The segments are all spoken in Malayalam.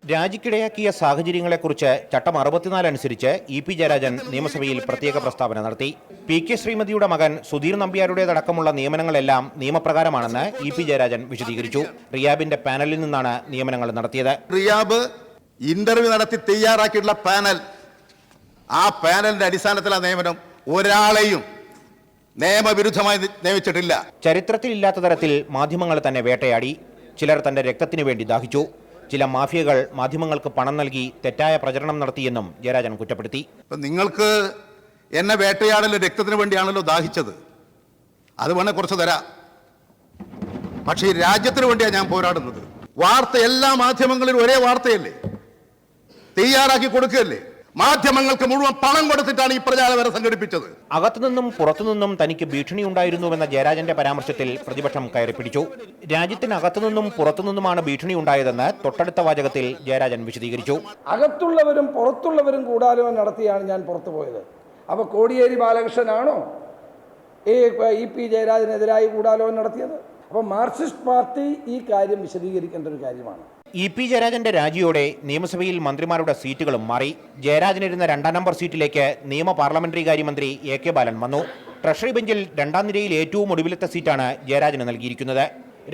രാജിക്കിടയാക്കിയ സാഹചര്യങ്ങളെക്കുറിച്ച് ചട്ടം 64 അനുസരിച്ച് ഇ.പി. ജയരാജൻ നിയമസഭയിൽ പ്രത്യേക പ്രസ്താവന നടത്തി. പി.കെ. ശ്രീമതിയുടെ മകൻ സുധീർ നമ്പ്യാരുടേതടക്കമുള്ള നിയമനങ്ങളെല്ലാം നിയമപ്രകാരമാണെന്ന് ഇ.പി. ജയരാജൻ വിശദീകരിച്ചു. റിയാബിന്റെ പാനലിൽ നിന്നാണ് നിയമനങ്ങൾ നടത്തിയത്. റിയാബ് ഇന്റർവ്യൂ നടത്തി തയ്യാറാക്കിയിട്ടുള്ള പാനൽ, ആ പാനലിന്റെ അടിസ്ഥാനത്തിലാണ് നിയമനം. ഒരാളെയും നിയമവിരുദ്ധമായി നിയമിച്ചിട്ടില്ല. ചരിത്രത്തിലില്ലാത്ത തരത്തിൽ മാധ്യമങ്ങൾ തന്നെ വേട്ടയാടി. ചിലർ തന്റെ രക്തത്തിനു വേണ്ടി ദാഹിച്ചു. ചില മാഫിയകൾ മാധ്യമങ്ങൾക്ക് പണം നൽകി തെറ്റായ പ്രചരണം നടത്തിയെന്നും ജയരാജൻ കുറ്റപ്പെടുത്തി. നിങ്ങൾക്ക് എന്നെ വേട്ടയാടൽ രക്തത്തിന് വേണ്ടിയാണല്ലോ ദാഹിച്ചത്, അത് വേണേ കുറച്ച് തരാം. പക്ഷേ ഈ രാജ്യത്തിന് വേണ്ടിയാണ് ഞാൻ പോരാടുന്നത്. വാർത്ത എല്ലാ മാധ്യമങ്ങളിലും ഒരേ വാർത്തയല്ലേ, തയ്യാറാക്കി കൊടുക്കുകയല്ലേ. മാധ്യമങ്ങൾക്ക് മുഴുവൻ പണം കൊടുത്തിട്ടാണ് ഈ പ്രചാരണം സംഘടിപ്പിച്ചത്. അകത്തുനിന്നും പുറത്തുനിന്നും തനിക്ക് ഭീഷണിയുണ്ടായിരുന്നുവെന്ന ജയരാജന്റെ പരാമർശത്തിൽ പ്രതിപക്ഷം കയറിപ്പിടിച്ചു. രാജ്യത്തിനകത്തുനിന്നും പുറത്തുനിന്നുമാണ് ഭീഷണി ഉണ്ടായതെന്ന് തൊട്ടടുത്ത വാചകത്തിൽ ജയരാജൻ വിശദീകരിച്ചു. അകത്തുള്ളവരും പുറത്തുള്ളവരും കൂടാലോചന നടത്തിയാണ് ഞാൻ പുറത്തു പോയത്. അപ്പോൾ കോടിയേരി ബാലകൃഷ്ണനാണോ ഇ.പി. ജയരാജനെതിരായി ഗൂഢാലോചന നടത്തിയത്? അപ്പോൾ മാർക്സിസ്റ്റ് പാർട്ടി ഈ കാര്യം വിശദീകരിക്കേണ്ട ഒരു കാര്യമാണ്. ഇ.പി. ജയരാജന്റെ രാജിയോടെ നിയമസഭയിൽ മന്ത്രിമാരുടെ സീറ്റുകളും മാറി. ജയരാജനിരുന്ന 2ാം നമ്പർ സീറ്റിലേക്ക് നിയമ പാർലമെന്ററി കാര്യമന്ത്രി എ.കെ. ബാലൻ വന്നു. ട്രഷറി ബെഞ്ചിൽ 2ാം നിരയിൽ ഏറ്റവും ഒടുവിലത്തെ സീറ്റാണ് ജയരാജന് നൽകിയിരിക്കുന്നത്.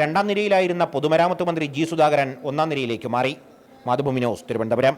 2ാം നിരയിലായിരുന്ന പൊതുമരാമത്ത് മന്ത്രി ജി. സുധാകരൻ 1ാം നിരയിലേക്ക് മാറി. മാതൃഭൂമി ന്യൂസ്, തിരുവനന്തപുരം.